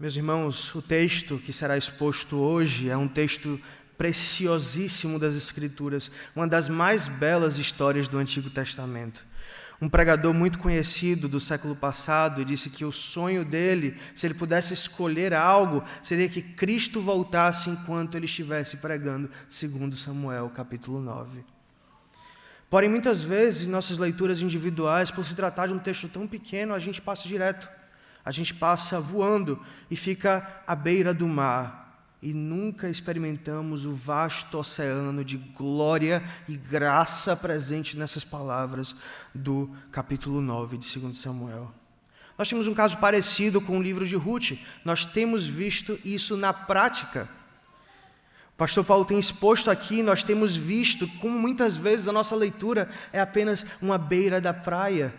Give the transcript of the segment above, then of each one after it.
Meus irmãos, o texto que será exposto hoje é um texto preciosíssimo das Escrituras, uma das mais belas histórias do Antigo Testamento. Um pregador muito conhecido do século passado disse que o sonho dele, se ele pudesse escolher algo, seria que Cristo voltasse enquanto ele estivesse pregando, segundo Samuel, capítulo 9. Porém, muitas vezes, em nossas leituras individuais, por se tratar de um texto tão pequeno, a gente passa direto. A gente passa voando e fica à beira do mar e nunca experimentamos o vasto oceano de glória e graça presente nessas palavras do capítulo 9 de 2 Samuel. Nós temos um caso parecido com o livro de Ruth. Nós temos visto isso na prática. O pastor Paulo tem exposto aqui, nós temos visto como muitas vezes a nossa leitura é apenas uma beira da praia.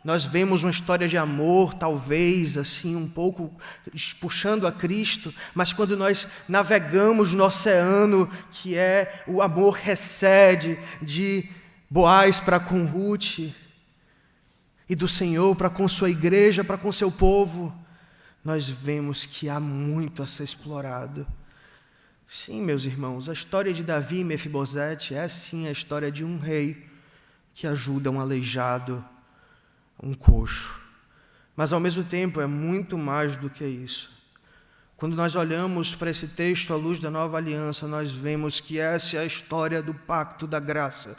Nós vemos uma história de amor, talvez, assim, um pouco puxando a Cristo, mas quando nós navegamos no oceano, que é o amor recede de Boaz para com Ruth, e do Senhor para com sua igreja, para com seu povo, nós vemos que há muito a ser explorado. Sim, meus irmãos, a história de Davi e Mefibosete é sim a história de um rei que ajuda um aleijado, um coxo. Mas ao mesmo tempo é muito mais do que isso. Quando nós olhamos para esse texto à luz da nova aliança, nós vemos que essa é a história do pacto da graça.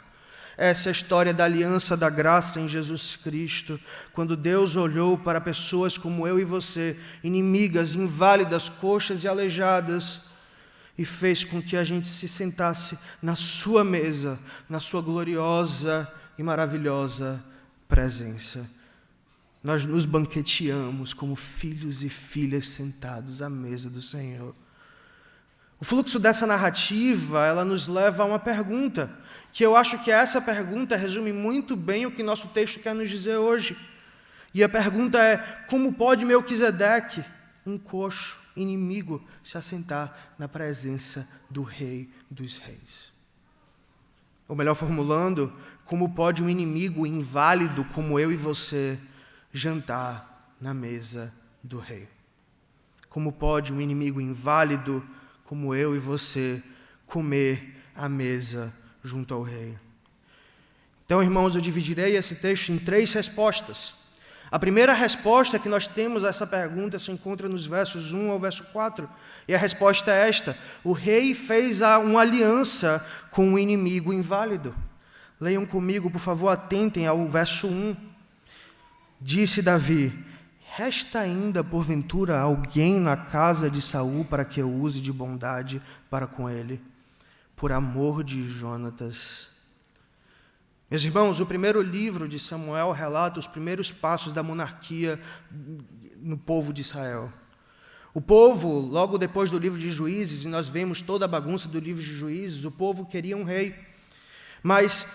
Essa é a história da aliança da graça em Jesus Cristo, quando Deus olhou para pessoas como eu e você, inimigas, inválidas, coxas e aleijadas, e fez com que a gente se sentasse na sua mesa, na sua gloriosa e maravilhosa presença. Nós nos banqueteamos como filhos e filhas sentados à mesa do Senhor. O fluxo dessa narrativa, ela nos leva a uma pergunta, que eu acho que essa pergunta resume muito bem o que nosso texto quer nos dizer hoje. E a pergunta é: como pode Melquisedeque, um coxo, inimigo, se assentar na presença do Rei dos Reis? Ou melhor formulando, como pode um inimigo inválido como eu e você jantar na mesa do rei? Como pode um inimigo inválido como eu e você comer à mesa junto ao rei? Então, irmãos, eu dividirei esse texto em 3 respostas. A primeira resposta que nós temos a essa pergunta se encontra nos versos 1 ao verso 4. E a resposta é esta: o rei fez uma aliança com o inimigo inválido. Leiam comigo, por favor, atentem ao verso 1. Disse Davi: resta ainda, porventura, alguém na casa de Saul para que eu use de bondade para com ele, por amor de Jonatas. Meus irmãos, o primeiro livro de Samuel relata os primeiros passos da monarquia no povo de Israel. O povo, logo depois do livro de Juízes, e nós vemos toda a bagunça do livro de Juízes, o povo queria um rei. Mas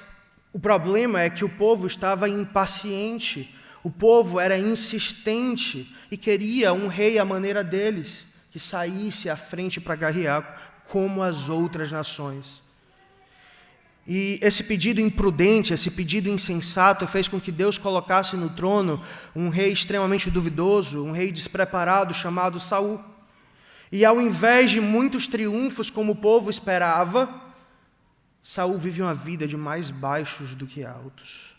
o problema é que o povo estava impaciente, o povo era insistente e queria um rei à maneira deles, que saísse à frente para guerrear como as outras nações. E esse pedido imprudente, esse pedido insensato fez com que Deus colocasse no trono um rei extremamente duvidoso, um rei despreparado chamado Saul. E ao invés de muitos triunfos como o povo esperava, Saul vive uma vida de mais baixos do que altos.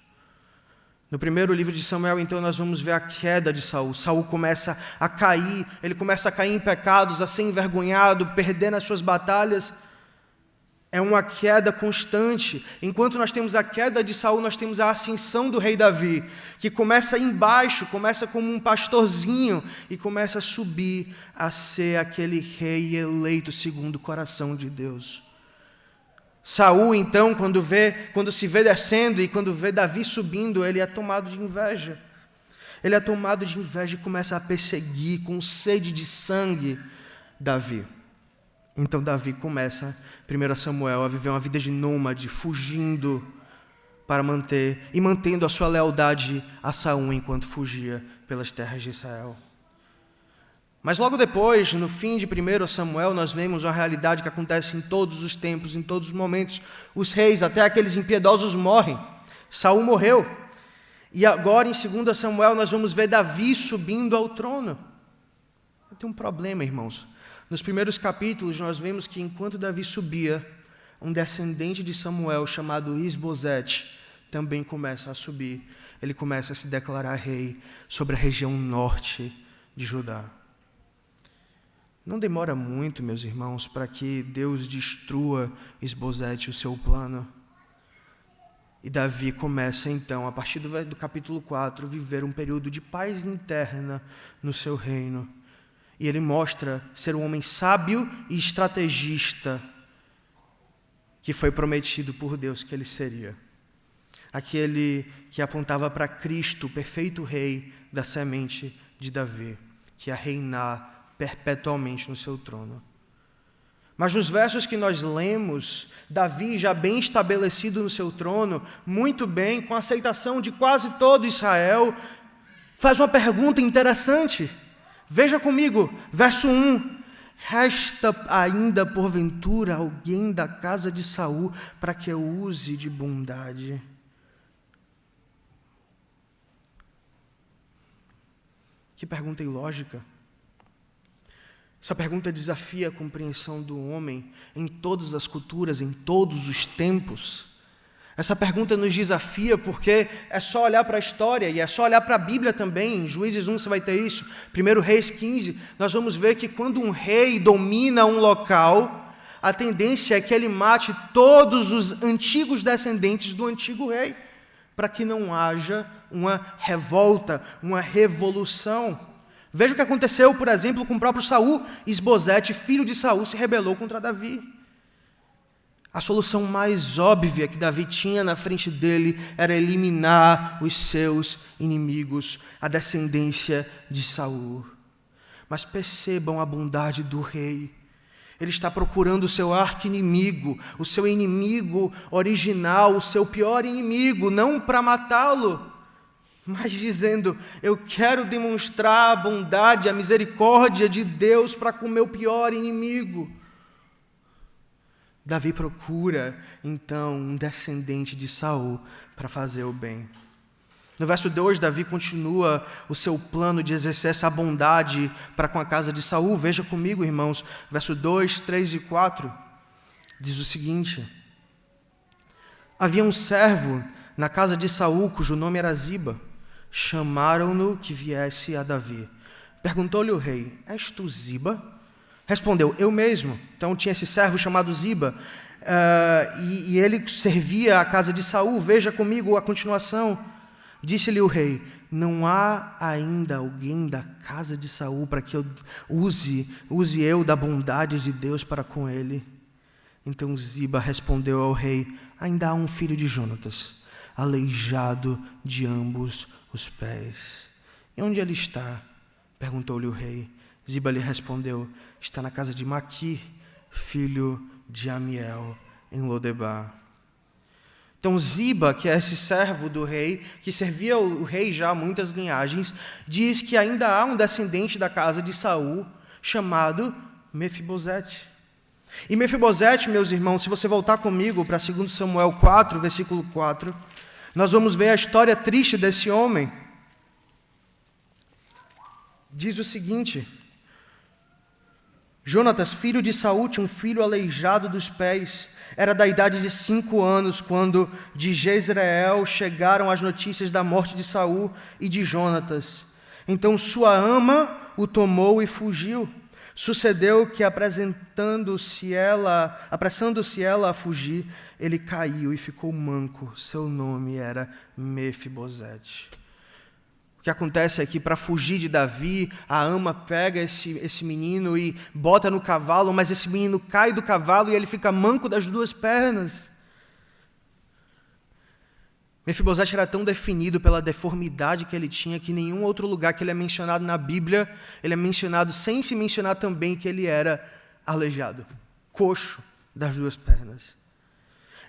No primeiro livro de Samuel, então, nós vamos ver a queda de Saul. Saul começa a cair, ele começa a cair em pecados, a ser envergonhado, perdendo as suas batalhas. É uma queda constante. Enquanto nós temos a queda de Saul, nós temos a ascensão do rei Davi, que começa embaixo, começa como um pastorzinho e começa a subir a ser aquele rei eleito segundo o coração de Deus. Saul, então, quando se vê descendo e quando vê Davi subindo, ele é tomado de inveja. Ele é tomado de inveja e começa a perseguir com sede de sangue Davi. Então Davi começa, 1 Samuel, a viver uma vida de nômade, fugindo mantendo a sua lealdade a Saul enquanto fugia pelas terras de Israel. Mas logo depois, no fim de 1 Samuel, nós vemos uma realidade que acontece em todos os tempos, em todos os momentos. Os reis, até aqueles impiedosos, morrem. Saul morreu. E agora, em 2 Samuel, nós vamos ver Davi subindo ao trono. Tem um problema, irmãos. Nos primeiros capítulos, nós vemos que enquanto Davi subia, um descendente de Samuel chamado Isbosete também começa a subir. Ele começa a se declarar rei sobre a região norte de Judá. Não demora muito, meus irmãos, para que Deus destrua Isbosete, o seu plano. E Davi começa, então, a partir do capítulo 4, viver um período de paz interna no seu reino. E ele mostra ser um homem sábio e estrategista que foi prometido por Deus que ele seria. Aquele que apontava para Cristo, o perfeito rei da semente de Davi, que ia reinar perpetuamente no seu trono. Mas nos versos que nós lemos, Davi, já bem estabelecido no seu trono, muito bem, com a aceitação de quase todo Israel, faz uma pergunta interessante. Veja comigo, verso 1. Resta ainda porventura alguém da casa de Saul para que eu use de bondade? Que pergunta ilógica. Essa pergunta desafia a compreensão do homem em todas as culturas, em todos os tempos. Essa pergunta nos desafia porque é só olhar para a história e é só olhar para a Bíblia também. Em Juízes 1 você vai ter isso. 1 Reis 15, nós vamos ver que quando um rei domina um local, a tendência é que ele mate todos os antigos descendentes do antigo rei, para que não haja uma revolta, uma revolução. Veja o que aconteceu, por exemplo, com o próprio Saul. Isbosete, filho de Saul, se rebelou contra Davi. A solução mais óbvia que Davi tinha na frente dele era eliminar os seus inimigos, a descendência de Saul. Mas percebam a bondade do rei. Ele está procurando o seu arqui-inimigo, o seu inimigo original, o seu pior inimigo, não para matá-lo, mas dizendo: eu quero demonstrar a bondade, a misericórdia de Deus para com o meu pior inimigo. Davi procura, então, um descendente de Saul para fazer o bem. No verso 2, Davi continua o seu plano de exercer essa bondade para com a casa de Saul. Veja comigo, irmãos, verso 2, 3 e 4, diz o seguinte: havia um servo na casa de Saul, cujo nome era Ziba. Chamaram-no que viesse a Davi. Perguntou-lhe o rei: és tu Ziba? Respondeu: eu mesmo. Então tinha esse servo chamado Ziba, e ele servia a casa de Saul. Veja comigo a continuação. Disse-lhe o rei: não há ainda alguém da casa de Saul para que eu use eu da bondade de Deus para com ele? Então Ziba respondeu ao rei: ainda há um filho de Jonatas, aleijado de ambos os pés. E onde ele está? Perguntou-lhe o rei. Ziba lhe respondeu: está na casa de Maqui, filho de Amiel, em Lodebar. Então Ziba, que é esse servo do rei, que servia o rei já há muitas linhagens, diz que ainda há um descendente da casa de Saul, chamado Mefibosete. E Mefibosete, meus irmãos, se você voltar comigo para 2 Samuel 4, versículo 4, nós vamos ver a história triste desse homem. Diz o seguinte: Jonatas, filho de Saul, tinha um filho aleijado dos pés. Era da idade de 5 anos, quando de Jezreel chegaram as notícias da morte de Saul e de Jonatas. Então sua ama o tomou e fugiu. Sucedeu que, apressando-se ela a fugir, ele caiu e ficou manco. Seu nome era Mefibosete. O que acontece é que, para fugir de Davi, a ama pega esse menino e bota no cavalo, mas esse menino cai do cavalo e ele fica manco das 2 pernas. Mefibosete era tão definido pela deformidade que ele tinha que em nenhum outro lugar que ele é mencionado na Bíblia, ele é mencionado sem se mencionar também que ele era aleijado, coxo das 2 pernas.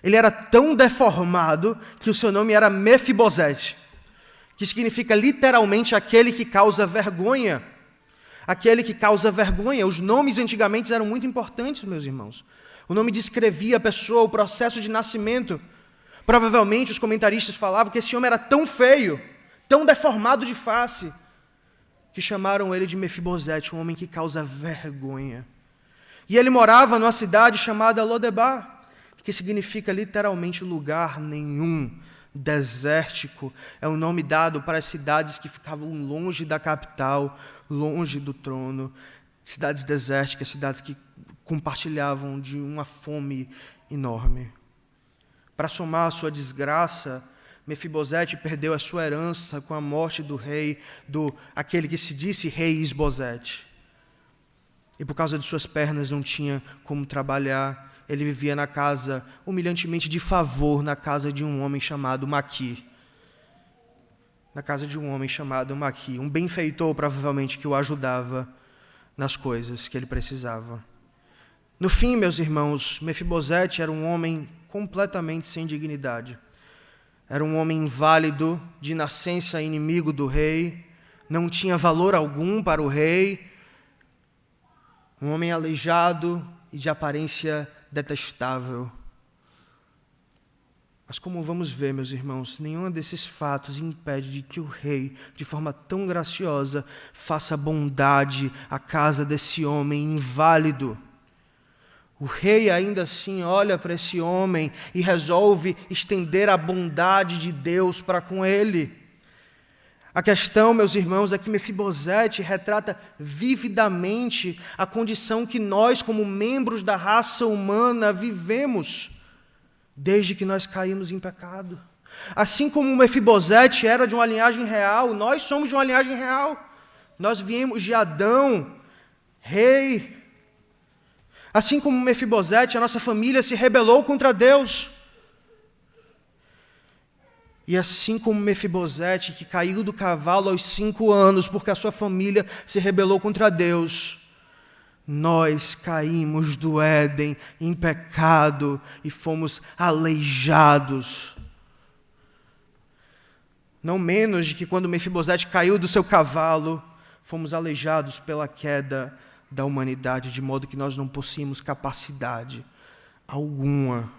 Ele era tão deformado que o seu nome era Mefibosete, que significa literalmente aquele que causa vergonha. Aquele que causa vergonha. Os nomes antigamente eram muito importantes, meus irmãos. O nome descrevia a pessoa, o processo de nascimento. Provavelmente os comentaristas falavam que esse homem era tão feio, tão deformado de face, que chamaram ele de Mefibosete, um homem que causa vergonha. E ele morava numa cidade chamada Lodebar, que significa literalmente lugar nenhum, desértico. É o nome dado para as cidades que ficavam longe da capital, longe do trono. Cidades desérticas, cidades que compartilhavam de uma fome enorme. Para somar a sua desgraça, Mefibosete perdeu a sua herança com a morte do rei, aquele que se disse rei Isbosete. E por causa de suas pernas não tinha como trabalhar. Ele vivia na casa, humilhantemente de favor, na casa de um homem chamado Maqui. Na casa de um homem chamado Maqui, um benfeitor provavelmente que o ajudava nas coisas que ele precisava. No fim, meus irmãos, Mefibosete era um homem completamente sem dignidade. Era um homem inválido, de nascença inimigo do rei, não tinha valor algum para o rei, um homem aleijado e de aparência detestável. Mas como vamos ver, meus irmãos, nenhum desses fatos impede de que o rei, de forma tão graciosa, faça bondade à casa desse homem inválido. O rei ainda assim olha para esse homem e resolve estender a bondade de Deus para com ele. A questão, meus irmãos, é que Mefibosete retrata vividamente a condição que nós, como membros da raça humana, vivemos desde que nós caímos em pecado. Assim como Mefibosete era de uma linhagem real, nós somos de uma linhagem real. Nós viemos de Adão, rei. Assim como Mefibosete, a nossa família se rebelou contra Deus. E assim como Mefibosete, que caiu do cavalo aos 5 anos, porque a sua família se rebelou contra Deus, nós caímos do Éden em pecado e fomos aleijados. Não menos de que quando Mefibosete caiu do seu cavalo, fomos aleijados pela queda da humanidade, de modo que nós não possuímos capacidade alguma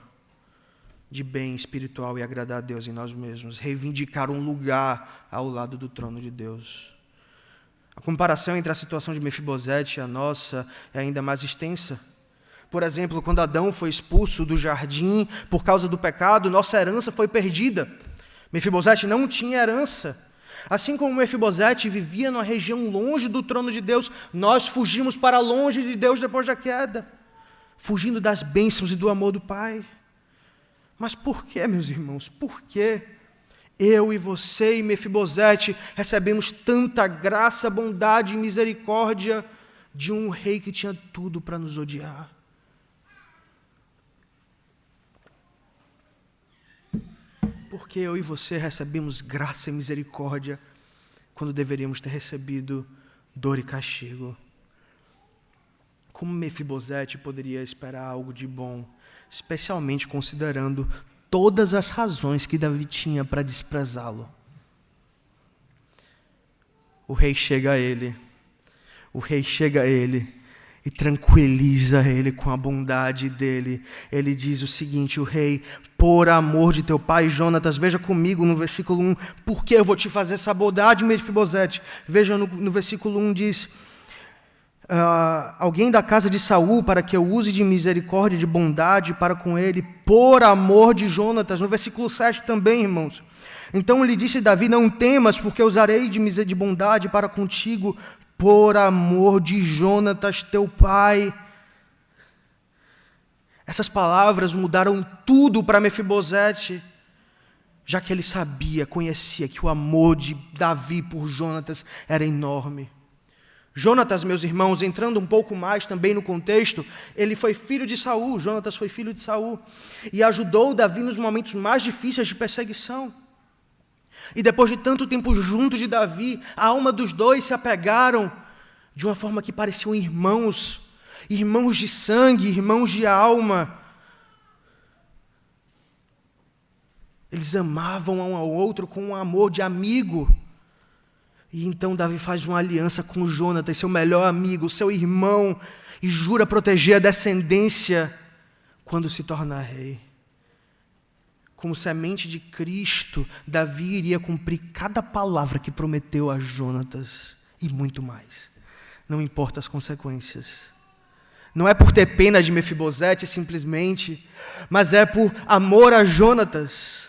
de bem espiritual e agradar a Deus em nós mesmos, reivindicar um lugar ao lado do trono de Deus. A comparação entre a situação de Mefibosete e a nossa é ainda mais extensa. Por exemplo, quando Adão foi expulso do jardim por causa do pecado, nossa herança foi perdida. Mefibosete não tinha herança. Assim como Mefibosete vivia numa região longe do trono de Deus, nós fugimos para longe de Deus depois da queda, fugindo das bênçãos e do amor do Pai. Mas por que, meus irmãos? Por que eu e você e Mefibosete recebemos tanta graça, bondade e misericórdia de um rei que tinha tudo para nos odiar? Por que eu e você recebemos graça e misericórdia quando deveríamos ter recebido dor e castigo? Como Mefibosete poderia esperar algo de bom, especialmente considerando todas as razões que Davi tinha para desprezá-lo? O rei chega a ele e tranquiliza ele com a bondade dele. Ele diz o seguinte, o rei: por amor de teu pai Jonatas, veja comigo no versículo 1, por que eu vou te fazer essa bondade, Mefibosete? Veja no versículo 1, diz: alguém da casa de Saul, para que eu use de misericórdia e de bondade para com ele, por amor de Jonatas. No versículo 7 também, irmãos. Então lhe disse Davi: não temas, porque usarei de bondade para contigo, por amor de Jonatas, teu pai. Essas palavras mudaram tudo para Mefibosete, já que ele conhecia que o amor de Davi por Jonatas era enorme. Jonatas, meus irmãos, entrando um pouco mais também no contexto, ele foi filho de Saul. Jonatas foi filho de Saul e ajudou Davi nos momentos mais difíceis de perseguição. E depois de tanto tempo junto de Davi, a alma dos dois se apegaram de uma forma que pareciam irmãos de sangue, irmãos de alma. Eles amavam um ao outro com um amor de amigo. E então Davi faz uma aliança com Jonatas, seu melhor amigo, seu irmão, e jura proteger a descendência quando se tornar rei. Como semente de Cristo, Davi iria cumprir cada palavra que prometeu a Jonatas e muito mais. Não importa as consequências. Não é por ter pena de Mefibosete simplesmente, mas é por amor a Jonatas.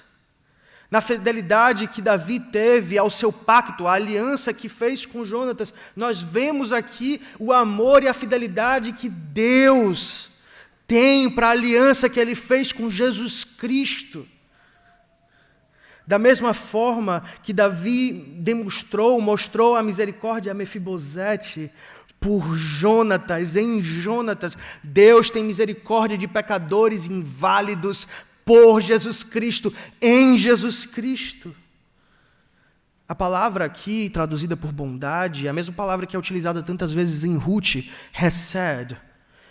Na fidelidade que Davi teve ao seu pacto, a aliança que fez com Jonatas, nós vemos aqui o amor e a fidelidade que Deus tem para a aliança que Ele fez com Jesus Cristo. Da mesma forma que Davi mostrou a misericórdia a Mefibosete, por Jonatas, em Jonatas, Deus tem misericórdia de pecadores inválidos por Jesus Cristo, em Jesus Cristo. A palavra aqui, traduzida por bondade, é a mesma palavra que é utilizada tantas vezes em Ruth, hesed,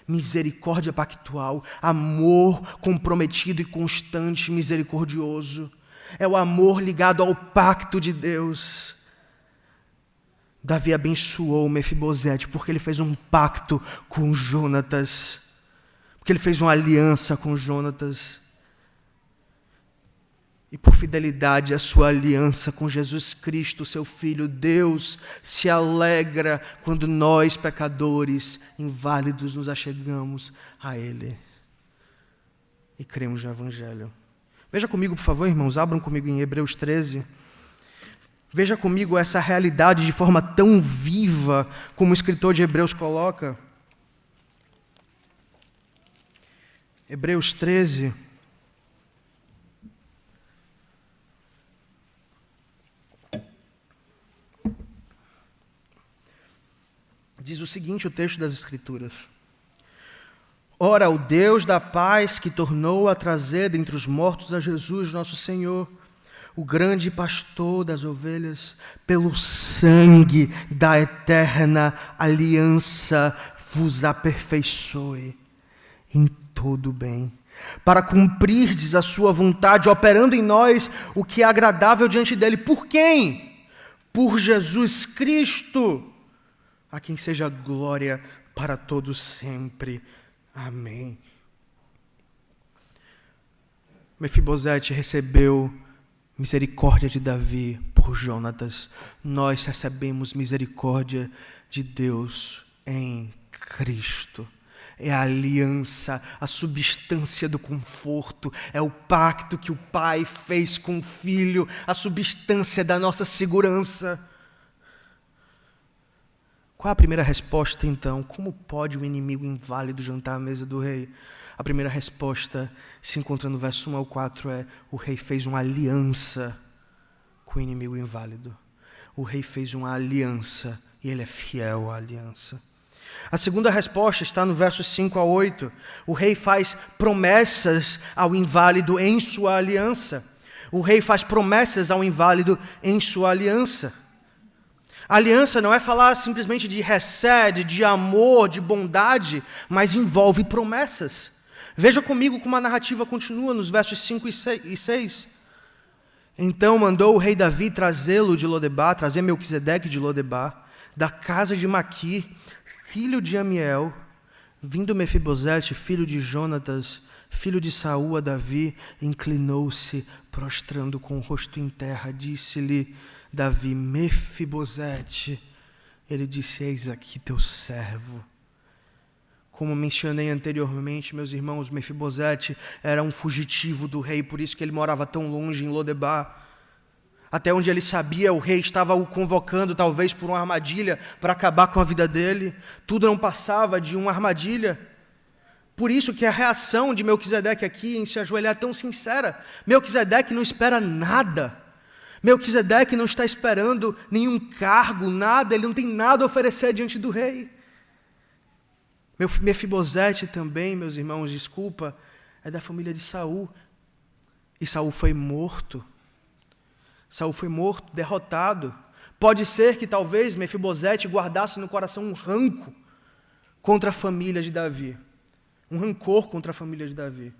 misericórdia pactual, amor comprometido e constante, misericordioso. É o amor ligado ao pacto de Deus. Davi abençoou Mefibosete porque ele fez um pacto com Jonatas, porque ele fez uma aliança com Jonatas. E por fidelidade à sua aliança com Jesus Cristo, seu Filho, Deus se alegra quando nós, pecadores, inválidos, nos achegamos a Ele e cremos no Evangelho. Veja comigo, por favor, irmãos, abram comigo em Hebreus 13. Veja comigo essa realidade de forma tão viva como o escritor de Hebreus coloca. Hebreus 13. Diz o seguinte, o texto das Escrituras. Ora, o Deus da paz que tornou a trazer dentre os mortos a Jesus, nosso Senhor, o grande pastor das ovelhas, pelo sangue da eterna aliança, vos aperfeiçoe em todo bem, para cumprirdes a sua vontade, operando em nós o que é agradável diante dele. Por quem? Por Jesus Cristo, a quem seja glória para todos sempre. Amém. Mefibosete recebeu misericórdia de Davi por Jonatas. Nós recebemos misericórdia de Deus em Cristo. É a aliança, a substância do conforto, é o pacto que o Pai fez com o Filho, a substância da nossa segurança. Qual é a primeira resposta, então? Como pode o inimigo inválido jantar à mesa do rei? A primeira resposta se encontra no verso 1 ao 4, é: o rei fez uma aliança com o inimigo inválido. O rei fez uma aliança e ele é fiel à aliança. A segunda resposta está no versos 5 a 8. O rei faz promessas ao inválido em sua aliança. O rei faz promessas ao inválido em sua aliança. A aliança não é falar simplesmente de hesed, de amor, de bondade, mas envolve promessas. Veja comigo como a narrativa continua nos versos 5 e 6. Então mandou o rei Davi trazê-lo de Lodebar, trazer Melquisedeque de Lodebar, da casa de Maqui, filho de Amiel, vindo Mefibosete, filho de Jonatas, filho de Saul a Davi, inclinou-se, prostrando com o rosto em terra, disse-lhe Davi: Mefibosete. Ele disse: eis aqui teu servo. Como mencionei anteriormente, meus irmãos, Mefibosete era um fugitivo do rei, por isso que ele morava tão longe em Lodebar. Até onde ele sabia, o rei estava o convocando, talvez por uma armadilha, para acabar com a vida dele. Tudo não passava de uma armadilha. Por isso que a reação de Melquisedeque aqui em se ajoelhar é tão sincera. Melquisedeque não espera nada. Melquisedeque não está esperando nenhum cargo, nada, ele não tem nada a oferecer diante do rei. Mefibosete também, meus irmãos, desculpa, é da família de Saul. E Saul foi morto. Saul foi morto, derrotado. Pode ser que talvez Mefibosete guardasse no coração um ranco contra a família de Davi. Um rancor contra a família de Davi.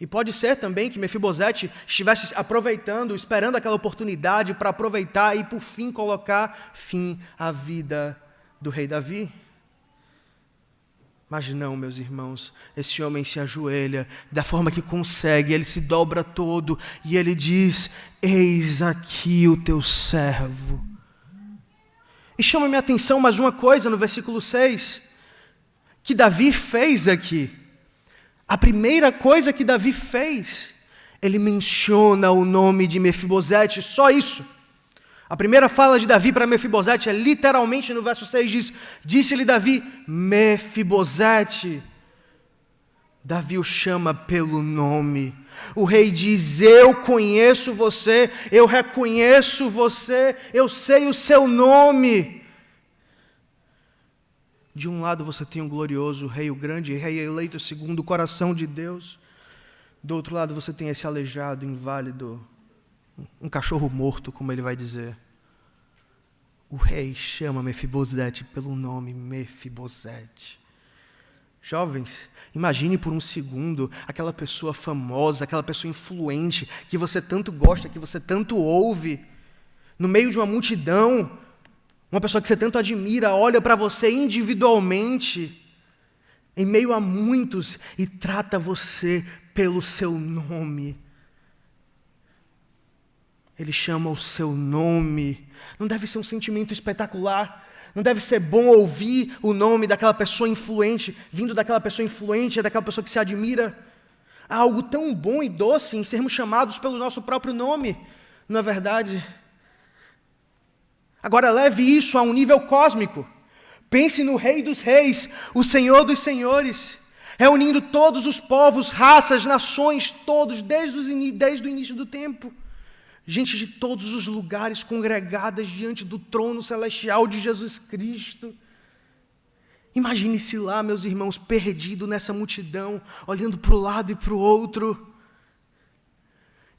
E pode ser também que Mefibosete estivesse aproveitando, esperando aquela oportunidade para aproveitar e, por fim, colocar fim à vida do rei Davi. Mas não, meus irmãos, esse homem se ajoelha da forma que consegue, ele se dobra todo e ele diz: eis aqui o teu servo. E chama minha atenção mais uma coisa no versículo 6, que Davi fez aqui. A primeira coisa que Davi fez, ele menciona o nome de Mefibosete, só isso. A primeira fala de Davi para Mefibosete é literalmente no verso 6, diz, disse-lhe Davi, Mefibosete. Davi o chama pelo nome. O rei diz, eu conheço você, eu reconheço você, eu sei o seu nome. De um lado você tem um glorioso rei, o grande rei eleito segundo o coração de Deus. Do outro lado você tem esse aleijado, inválido, um cachorro morto, como ele vai dizer. O rei chama Mefibosete pelo nome Mefibosete. Jovens, imagine por um segundo aquela pessoa famosa, aquela pessoa influente, que você tanto gosta, que você tanto ouve, no meio de uma multidão, uma pessoa que você tanto admira, olha para você individualmente, em meio a muitos, e trata você pelo seu nome. Ele chama o seu nome. Não deve ser um sentimento espetacular? Não deve ser bom ouvir o nome daquela pessoa influente, vindo daquela pessoa influente, daquela pessoa que se admira? Há algo tão bom e doce em sermos chamados pelo nosso próprio nome, não é verdade? Agora leve isso a um nível cósmico. Pense no Rei dos Reis, o Senhor dos Senhores, reunindo todos os povos, raças, nações, todos, desde o início do tempo. Gente de todos os lugares congregadas diante do trono celestial de Jesus Cristo. Imagine-se lá, meus irmãos, perdido nessa multidão, olhando para o lado e para o outro.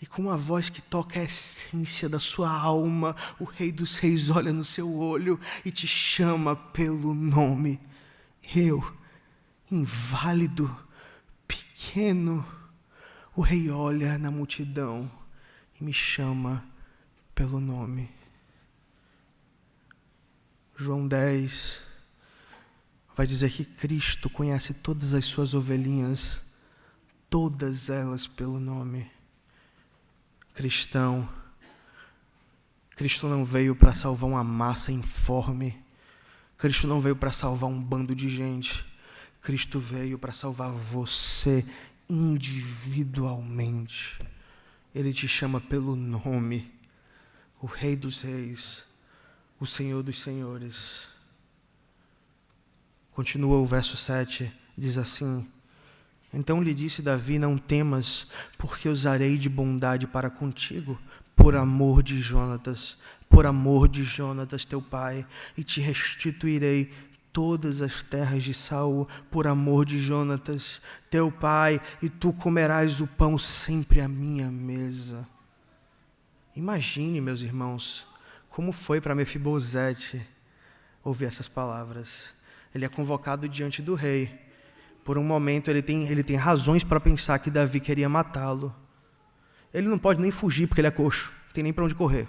E com uma voz que toca a essência da sua alma, o Rei dos Reis olha no seu olho e te chama pelo nome. Eu, inválido, pequeno, o Rei olha na multidão e me chama pelo nome. João 10 vai dizer que Cristo conhece todas as suas ovelhinhas, todas elas pelo nome. Cristão, Cristo não veio para salvar uma massa informe. Cristo não veio para salvar um bando de gente. Cristo veio para salvar você individualmente. Ele te chama pelo nome, o Rei dos Reis, o Senhor dos Senhores. Continua o verso 7, diz assim, então lhe disse Davi, não temas, porque usarei de bondade para contigo, por amor de Jonatas, teu pai, e te restituirei todas as terras de Saul, por amor de Jonatas, teu pai, e tu comerás o pão sempre à minha mesa. Imagine, meus irmãos, como foi para Mefibosete ouvir essas palavras. Ele é convocado diante do rei. Por um momento ele tem razões para pensar que Davi queria matá-lo. Ele não pode nem fugir porque ele é coxo, não tem nem para onde correr.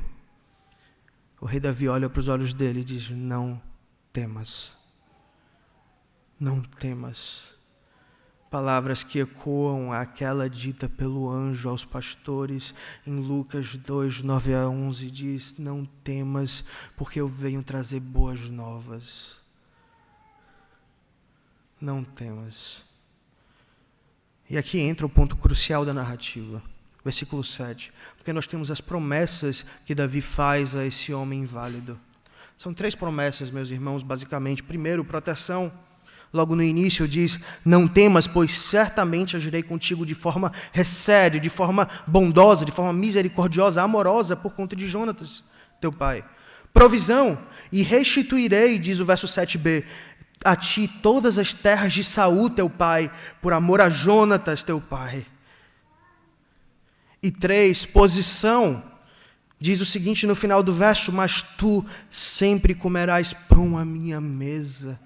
O rei Davi olha para os olhos dele e diz, não temas. Não temas. Palavras que ecoam aquela dita pelo anjo aos pastores em Lucas 2, 9 a 11, diz, não temas, porque eu venho trazer boas novas. Não temas. E aqui entra o ponto crucial da narrativa, versículo 7, porque nós temos as promessas que Davi faz a esse homem inválido. São 3 promessas, meus irmãos, basicamente. Primeiro, proteção. Logo no início diz, não temas, pois certamente agirei contigo de forma séria, de forma bondosa, de forma misericordiosa, amorosa, por conta de Jonatas, teu pai. Provisão, e restituirei, diz o verso 7b, a ti todas as terras de Saul, teu pai, por amor a Jonatas, teu pai. E 3, posição, diz o seguinte no final do verso, mas tu sempre comerás pão à minha mesa.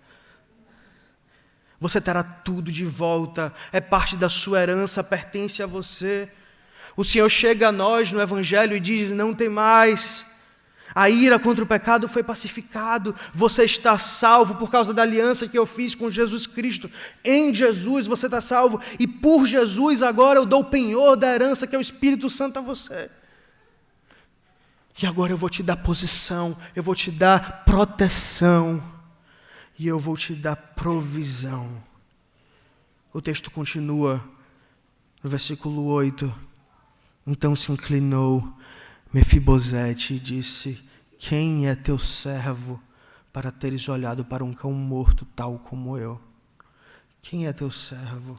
Você terá tudo de volta, é parte da sua herança, pertence a você. O Senhor chega a nós no Evangelho e diz, não tem mais. A ira contra o pecado foi pacificado. Você está salvo por causa da aliança que eu fiz com Jesus Cristo. Em Jesus você está salvo. E por Jesus agora eu dou o penhor da herança que é o Espírito Santo a você. E agora eu vou te dar posição, eu vou te dar proteção, e eu vou te dar provisão. O texto continua no versículo 8. Então se inclinou Mefibosete e disse: quem é teu servo para teres olhado para um cão morto tal como eu? Quem é teu servo?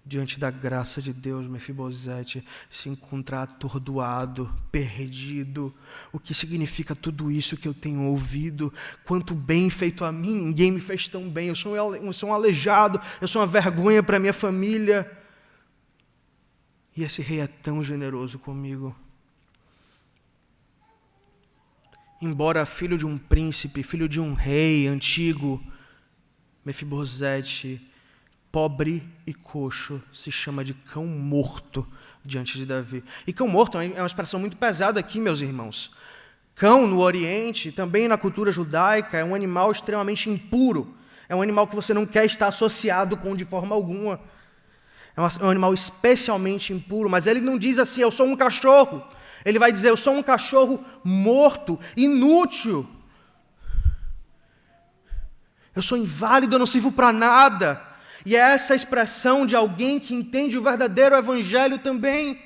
Diante da graça de Deus, Mefibosete se encontra atordoado, perdido. O que significa tudo isso que eu tenho ouvido? Quanto bem feito a mim, ninguém me fez tão bem. Eu sou um aleijado, eu sou uma vergonha para minha família. E esse rei é tão generoso comigo. Embora filho de um príncipe, filho de um rei antigo, Mefibosete, pobre e coxo, se chama de cão morto diante de Davi. E cão morto é uma expressão muito pesada aqui, meus irmãos. Cão, no Oriente, também na cultura judaica, é um animal extremamente impuro. É um animal que você não quer estar associado com de forma alguma. É um animal especialmente impuro, mas ele não diz assim, eu sou um cachorro. Ele vai dizer, eu sou um cachorro morto, inútil. Eu sou inválido, eu não sirvo para nada. E é essa a expressão de alguém que entende o verdadeiro evangelho também.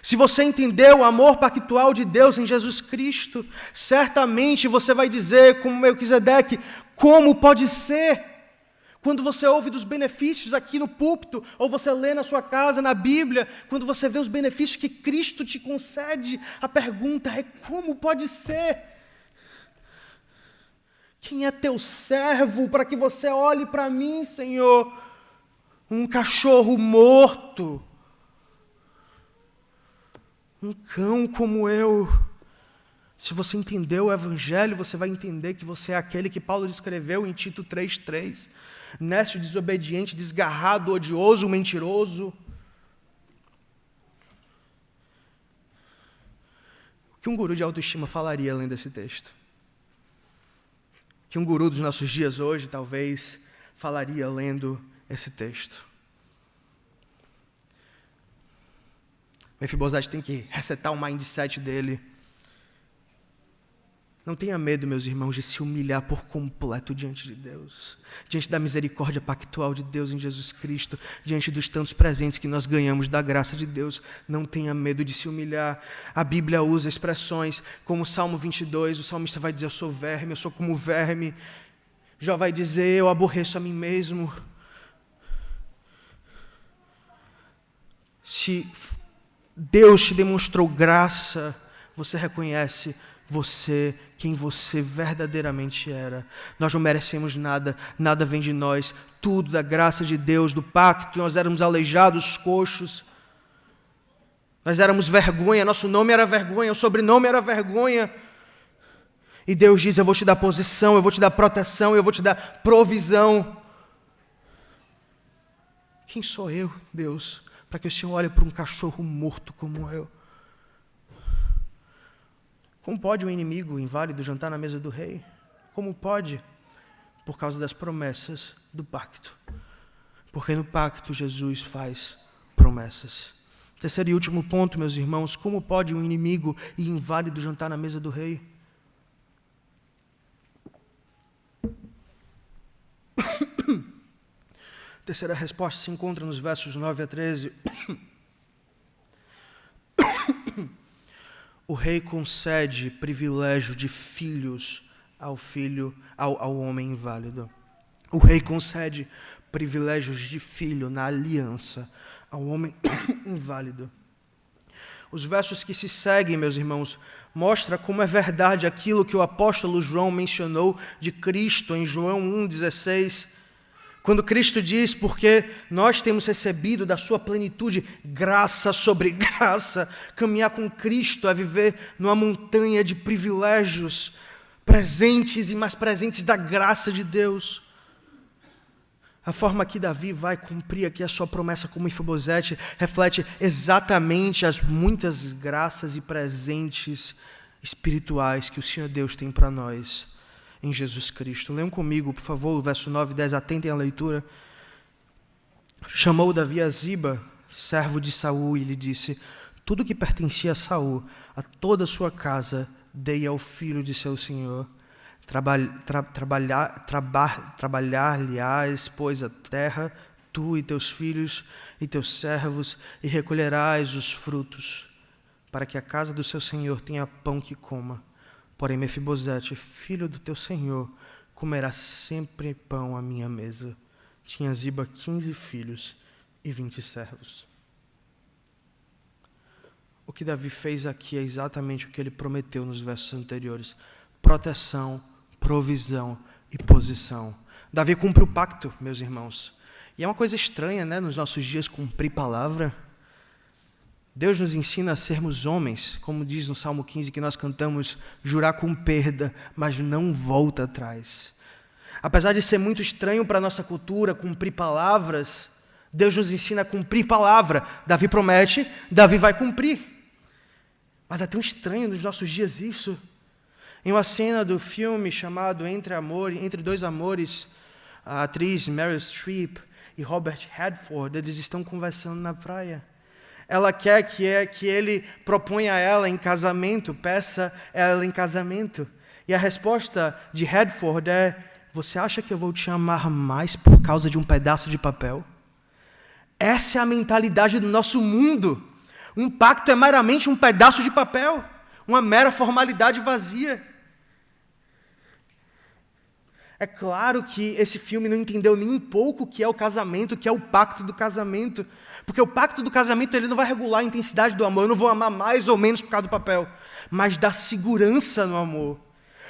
Se você entendeu o amor pactual de Deus em Jesus Cristo, certamente você vai dizer, como Melquisedeque, como pode ser? Quando você ouve dos benefícios aqui no púlpito, ou você lê na sua casa, na Bíblia, quando você vê os benefícios que Cristo te concede, a pergunta é, como pode ser? Quem é teu servo para que você olhe para mim, Senhor? Um cachorro morto, um cão como eu. Se você entendeu o Evangelho, você vai entender que você é aquele que Paulo descreveu em Tito 3,3. Nécio, desobediente, desgarrado, odioso, mentiroso. O que um guru de autoestima falaria além desse texto? Que um guru dos nossos dias hoje, talvez, falaria lendo esse texto. Mefibosete tem que resetar o mindset dele. Não tenha medo, meus irmãos, de se humilhar por completo diante de Deus, diante da misericórdia pactual de Deus em Jesus Cristo, diante dos tantos presentes que nós ganhamos da graça de Deus. Não tenha medo de se humilhar. A Bíblia usa expressões como o Salmo 22, o salmista vai dizer, eu sou verme, eu sou como verme. Jó vai dizer, eu aborreço a mim mesmo. Se Deus te demonstrou graça, você reconhece quem você verdadeiramente era. Nós não merecemos nada, nada vem de nós, tudo da graça de Deus, do pacto. Nós éramos aleijados, coxos, nós éramos vergonha, nosso nome era vergonha, o sobrenome era vergonha. E Deus diz, eu vou te dar posição, eu vou te dar proteção, eu vou te dar provisão. Quem sou eu, Deus, para que o Senhor olhe para um cachorro morto como eu? Como pode um inimigo inválido jantar na mesa do rei? Como pode? Por causa das promessas do pacto. Porque no pacto Jesus faz promessas. Terceiro e último ponto, meus irmãos, como pode um inimigo e inválido jantar na mesa do rei? A terceira resposta se encontra nos versos 9 a 13. O rei concede privilégio de filhos ao homem inválido. O rei concede privilégios de filho na aliança ao homem inválido. Os versos que se seguem, meus irmãos, mostram como é verdade aquilo que o apóstolo João mencionou de Cristo em João 1,16, quando Cristo diz, porque nós temos recebido da sua plenitude graça sobre graça. Caminhar com Cristo é viver numa montanha de privilégios, presentes e mais presentes da graça de Deus. A forma que Davi vai cumprir aqui a sua promessa com Mefibosete reflete exatamente as muitas graças e presentes espirituais que o Senhor Deus tem para nós em Jesus Cristo. Leiam comigo, por favor, o verso 9 e 10, atentem à leitura. Chamou Davi a Ziba, servo de Saul, e lhe disse, Tudo que pertencia a Saul, a toda a sua casa, dei ao filho de seu senhor. Trabalhar-lhe-ás, pois, a terra, tu e teus filhos e teus servos, e recolherás os frutos, para que a casa do seu senhor tenha pão que coma. Porém, Mefibosete, filho do teu senhor, comerá sempre pão à minha mesa. Tinha Ziba 15 filhos e 20 servos. O que Davi fez aqui é exatamente o que ele prometeu nos versos anteriores: proteção, provisão e posição. Davi cumpre o pacto, meus irmãos. E é uma coisa estranha, né, nos nossos dias, cumprir palavra. Deus nos ensina a sermos homens, como diz no Salmo 15 que nós cantamos, jurar com perda, mas não volta atrás. Apesar de ser muito estranho para a nossa cultura cumprir palavras, Deus nos ensina a cumprir palavra. Davi promete, Davi vai cumprir. Mas é tão estranho nos nossos dias isso. Em uma cena do filme chamado Entre Dois Amores, a atriz Meryl Streep e Robert Redford, eles estão conversando na praia. Ela quer que ele proponha a ela em casamento, peça ela em casamento. E a resposta de Redford é: você acha que eu vou te amar mais por causa de um pedaço de papel? Essa é a mentalidade do nosso mundo. Um pacto é meramente um pedaço de papel, uma mera formalidade vazia. É claro que esse filme não entendeu nem um pouco o que é o casamento, o que é o pacto do casamento. Porque o pacto do casamento ele não vai regular a intensidade do amor. Eu não vou amar mais ou menos por causa do papel, mas da segurança no amor.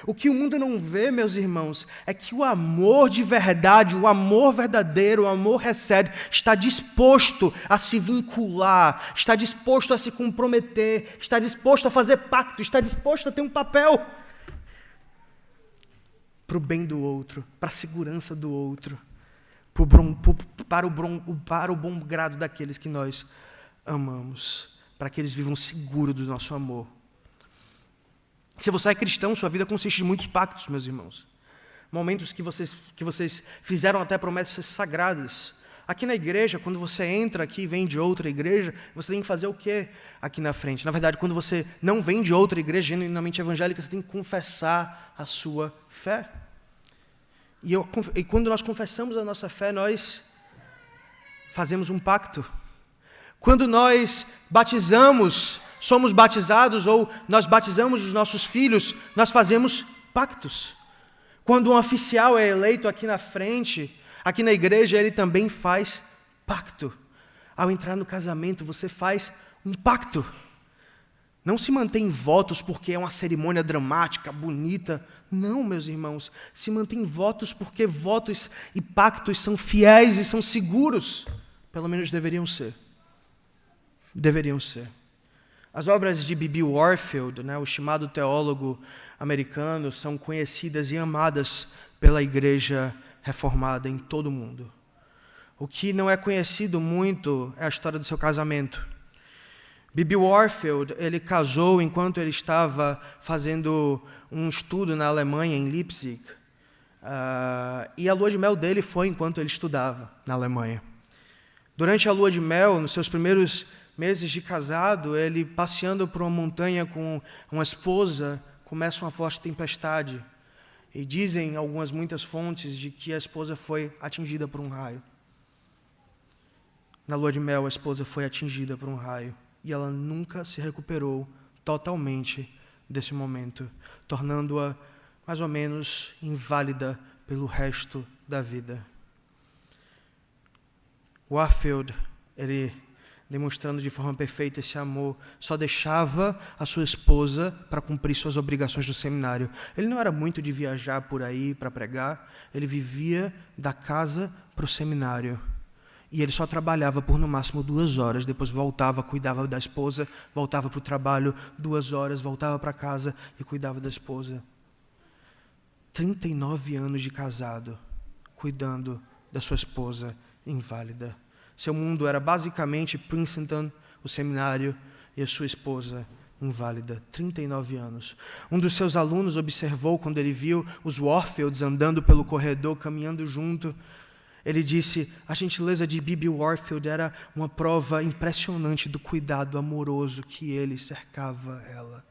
O que o mundo não vê, meus irmãos, é que o amor de verdade, o amor verdadeiro, o amor recebe, está disposto a se vincular, está disposto a se comprometer, está disposto a fazer pacto, está disposto a ter um papel para o bem do outro, para a segurança do outro, para o bom grado daqueles que nós amamos, para que eles vivam seguro do nosso amor. Se você é cristão, sua vida consiste de muitos pactos, meus irmãos. Momentos que vocês fizeram até promessas sagradas. Aqui na igreja, quando você entra aqui e vem de outra igreja, você tem que fazer o quê aqui na frente? Na verdade, quando você não vem de outra igreja genuinamente evangélica, você tem que confessar a sua fé. E quando nós confessamos a nossa fé, nós fazemos um pacto. Quando nós somos batizados ou nós batizamos os nossos filhos, nós fazemos pactos. Quando um oficial é eleito aqui na frente, aqui na igreja, ele também faz pacto. Ao entrar no casamento, você faz um pacto. Não se mantém votos porque é uma cerimônia dramática, bonita. Não, meus irmãos. Se mantém votos porque votos e pactos são fiéis e são seguros. Pelo menos deveriam ser. Deveriam ser. As obras de B.B. Warfield, o estimado teólogo americano, são conhecidas e amadas pela igreja reformada em todo o mundo. O que não é conhecido muito é a história do seu casamento. B.B. Warfield, ele casou enquanto ele estava fazendo um estudo na Alemanha, em Leipzig. E a lua de mel dele foi enquanto ele estudava na Alemanha. Durante a lua de mel, nos seus primeiros meses de casado, ele passeando por uma montanha com uma esposa, começa uma forte tempestade. E dizem muitas fontes de que a esposa foi atingida por um raio. Na lua de mel, a esposa foi atingida por um raio. E ela nunca se recuperou totalmente desse momento, tornando-a mais ou menos inválida pelo resto da vida. Warfield, ele demonstrando de forma perfeita esse amor, só deixava a sua esposa para cumprir suas obrigações do seminário. Ele não era muito de viajar por aí para pregar, ele vivia da casa para o seminário. E ele só trabalhava por no máximo 2 horas, depois voltava, cuidava da esposa, voltava para o trabalho 2 horas, voltava para casa e cuidava da esposa. 39 anos de casado, cuidando da sua esposa inválida. Seu mundo era basicamente Princeton, o seminário, e a sua esposa inválida. 39 anos. Um dos seus alunos observou quando ele viu os Warfields andando pelo corredor, caminhando junto. Ele disse, a gentileza de Bibi Warfield era uma prova impressionante do cuidado amoroso que ele cercava ela.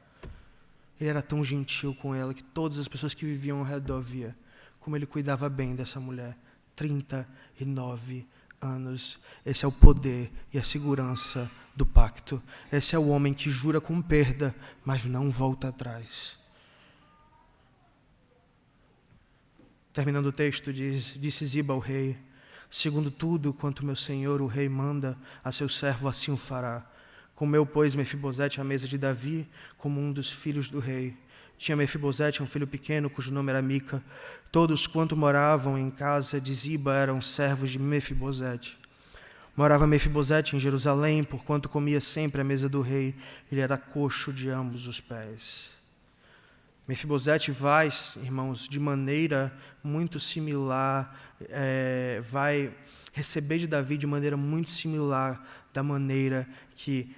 Ele era tão gentil com ela que todas as pessoas que viviam ao redor viam como ele cuidava bem dessa mulher. 39 anos. Esse é o poder e a segurança do pacto. Esse é o homem que jura com perda, mas não volta atrás. Terminando o texto, disse Ziba ao rei, segundo tudo quanto meu senhor o rei manda a seu servo, assim o fará. Comeu, pois, Mefibosete à mesa de Davi, como um dos filhos do rei. Tinha Mefibosete um filho pequeno, cujo nome era Mica. Todos quanto moravam em casa de Ziba eram servos de Mefibosete. Morava Mefibosete em Jerusalém, porquanto comia sempre à mesa do rei. Ele era coxo de ambos os pés. Mefibosete vai, irmãos, de maneira muito similar, vai receber de Davi de maneira muito similar da maneira que...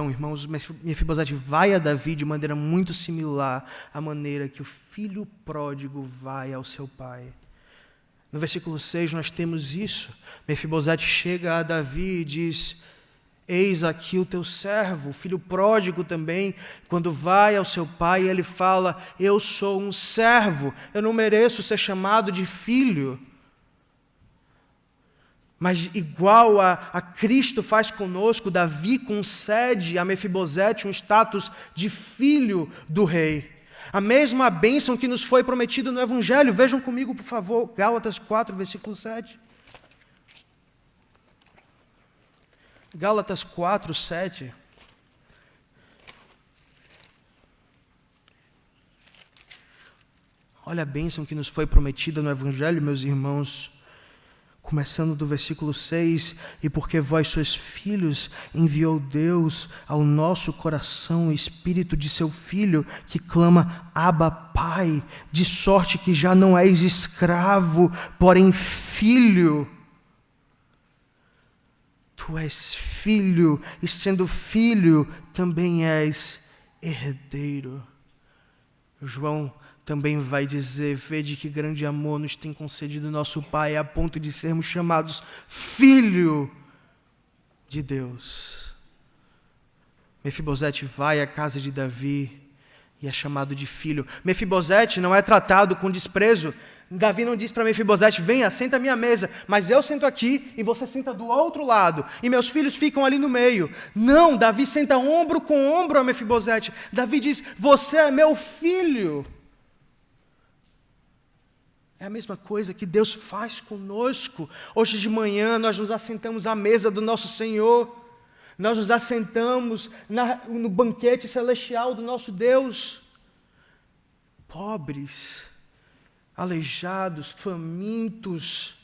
irmãos, Mefibosete vai a Davi de maneira muito similar à maneira que o filho pródigo vai ao seu pai. No versículo 6 nós temos isso. Mefibosete chega a Davi e diz... Eis aqui o teu servo, o filho pródigo também, quando vai ao seu pai, ele fala, eu sou um servo, eu não mereço ser chamado de filho. Mas igual a Cristo faz conosco, Davi concede a Mefibosete um status de filho do rei. A mesma bênção que nos foi prometida no Evangelho. Vejam comigo, por favor, Gálatas 4, versículo 7. Gálatas 4, 7. Olha a bênção que nos foi prometida no Evangelho, meus irmãos. Começando do versículo 6. E porque vós sois filhos, enviou Deus ao nosso coração o Espírito de seu Filho, que clama, Abba, Pai, de sorte que já não és escravo, porém filho. Tu és filho, e sendo filho, também és herdeiro. João também vai dizer, vede que grande amor nos tem concedido nosso Pai, a ponto de sermos chamados filho de Deus. Mefibosete vai à casa de Davi e é chamado de filho. Mefibosete não é tratado com desprezo. Davi não diz para Mefibosete, venha, senta à minha mesa, mas eu sento aqui e você senta do outro lado, e meus filhos ficam ali no meio. Não, Davi senta ombro com ombro a Mefibosete. Davi diz, você é meu filho. É a mesma coisa que Deus faz conosco. Hoje de manhã nós nos assentamos à mesa do nosso Senhor. Nós nos assentamos no banquete celestial do nosso Deus. Pobres, aleijados, famintos,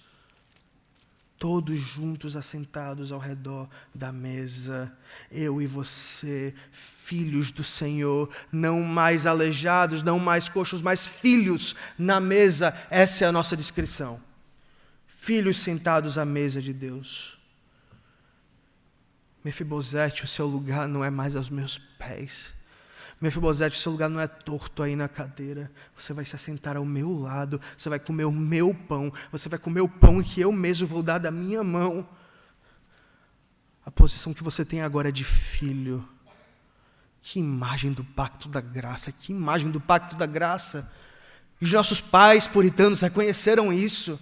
todos juntos assentados ao redor da mesa, eu e você, filhos do Senhor, não mais aleijados, não mais coxos, mas filhos na mesa. Essa é a nossa descrição. Filhos sentados à mesa de Deus. Mefibosete, o seu lugar não é mais aos meus pés. Mefibosete, o seu lugar não é torto aí na cadeira. Você vai se assentar ao meu lado, você vai comer o meu pão, você vai comer o pão que eu mesmo vou dar da minha mão. A posição que você tem agora é de filho. Que imagem do pacto da graça, que imagem do pacto da graça. E os nossos pais puritanos reconheceram isso.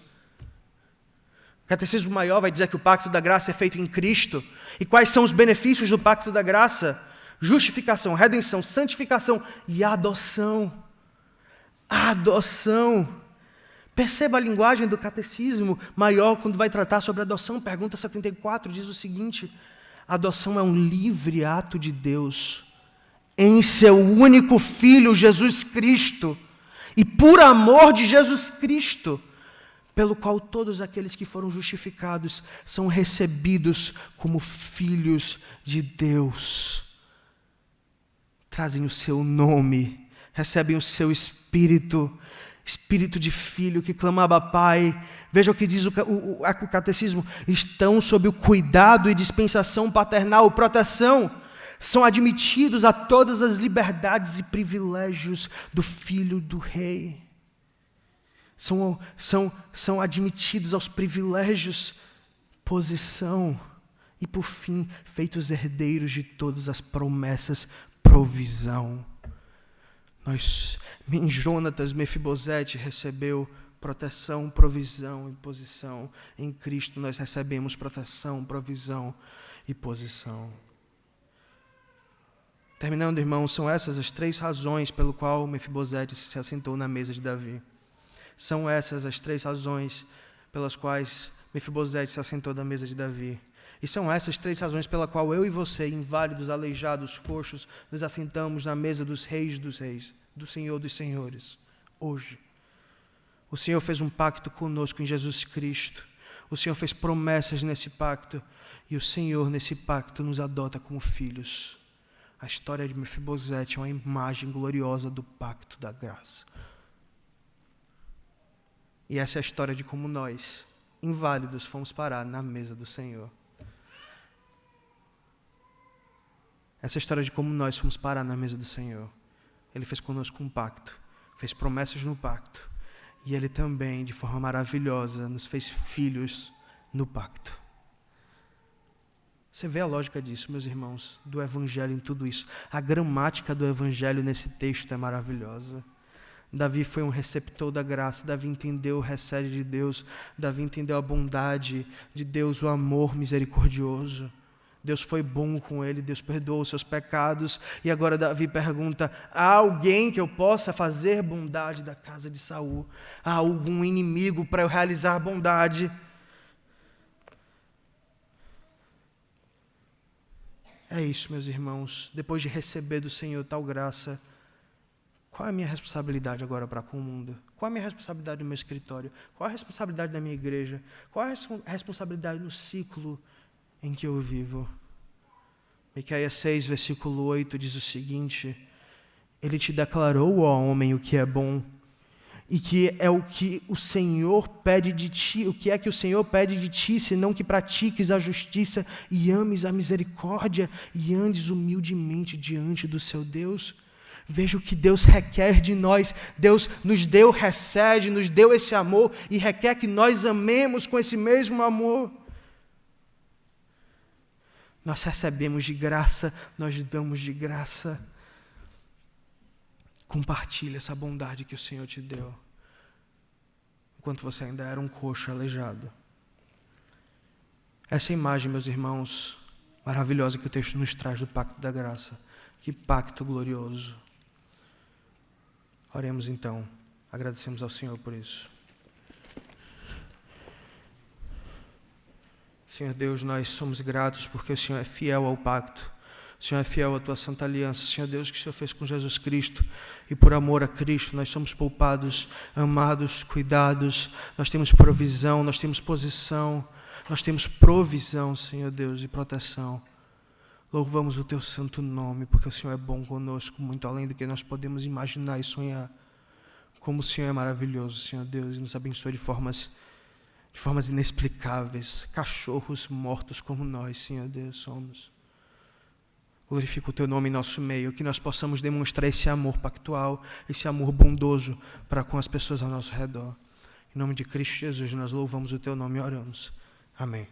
O Catecismo Maior vai dizer que o pacto da graça é feito em Cristo. E quais são os benefícios do pacto da graça? Justificação, redenção, santificação e adoção. Adoção. Perceba a linguagem do Catecismo Maior quando vai tratar sobre adoção. Pergunta 74 diz o seguinte: adoção é um livre ato de Deus em seu único Filho, Jesus Cristo, e por amor de Jesus Cristo, pelo qual todos aqueles que foram justificados são recebidos como filhos de Deus. Trazem o seu nome, recebem o seu espírito, espírito de filho que clamava Pai. Veja o que diz o Catecismo: estão sob o cuidado e dispensação paternal, proteção, são admitidos a todas as liberdades e privilégios do Filho do Rei. são admitidos aos privilégios, posição e, por fim, feitos herdeiros de todas as promessas, provisão. Em Jonatas, Mefibosete recebeu proteção, provisão e posição. Em Cristo nós recebemos proteção, provisão e posição. Terminando, irmãos, são essas as 3 razões pelo qual Mefibosete se assentou na mesa de Davi. São essas as 3 razões pelas quais Mefibosete se assentou na mesa de Davi. E são essas 3 razões pela qual eu e você, inválidos, aleijados, coxos, nos assentamos na mesa dos reis, do Senhor dos senhores, hoje. O Senhor fez um pacto conosco em Jesus Cristo. O Senhor fez promessas nesse pacto. E o Senhor, nesse pacto, nos adota como filhos. A história de Mefibosete é uma imagem gloriosa do pacto da graça. E essa é a história de como nós, inválidos, fomos parar na mesa do Senhor. Essa é a história de como nós fomos parar na mesa do Senhor. Ele fez conosco um pacto, fez promessas no pacto. E Ele também, de forma maravilhosa, nos fez filhos no pacto. Você vê a lógica disso, meus irmãos, do Evangelho em tudo isso. A gramática do Evangelho nesse texto é maravilhosa. Davi foi um receptor da graça, Davi entendeu o recede de Deus, Davi entendeu a bondade de Deus, o amor misericordioso. Deus foi bom com ele, Deus perdoou os seus pecados. E agora Davi pergunta, há alguém que eu possa fazer bondade da casa de Saul? Há algum inimigo para eu realizar bondade? É isso, meus irmãos. Depois de receber do Senhor tal graça, qual é a minha responsabilidade agora para com o mundo? Qual é a minha responsabilidade no meu escritório? Qual é a responsabilidade da minha igreja? Qual é a responsabilidade no ciclo em que eu vivo? Miqueias 6, versículo 8 diz o seguinte: Ele te declarou, ó homem, o que é bom, e que é o que o Senhor pede de ti. O que é que o Senhor pede de ti, senão que pratiques a justiça e ames a misericórdia e andes humildemente diante do seu Deus? Veja o que Deus requer de nós. Deus nos deu, recebe, nos deu esse amor e requer que nós amemos com esse mesmo amor. Nós recebemos de graça, nós damos de graça. Compartilhe essa bondade que o Senhor te deu, enquanto você ainda era um coxo aleijado. Essa imagem, meus irmãos, maravilhosa que o texto nos traz do pacto da graça. Que pacto glorioso. Oremos então, agradecemos ao Senhor por isso. Senhor Deus, nós somos gratos porque o Senhor é fiel ao pacto. O Senhor é fiel à tua santa aliança. Senhor Deus, que o Senhor fez com Jesus Cristo. E por amor a Cristo, nós somos poupados, amados, cuidados. Nós temos provisão, nós temos posição. Nós temos provisão, Senhor Deus, e proteção. Louvamos o teu santo nome, porque o Senhor é bom conosco, muito além do que nós podemos imaginar e sonhar. Como o Senhor é maravilhoso, Senhor Deus, e nos abençoe de formas inexplicáveis. Cachorros mortos como nós, Senhor Deus, somos. Glorifica o teu nome em nosso meio, que nós possamos demonstrar esse amor pactual, esse amor bondoso para com as pessoas ao nosso redor. Em nome de Cristo Jesus, nós louvamos o teu nome e oramos. Amém.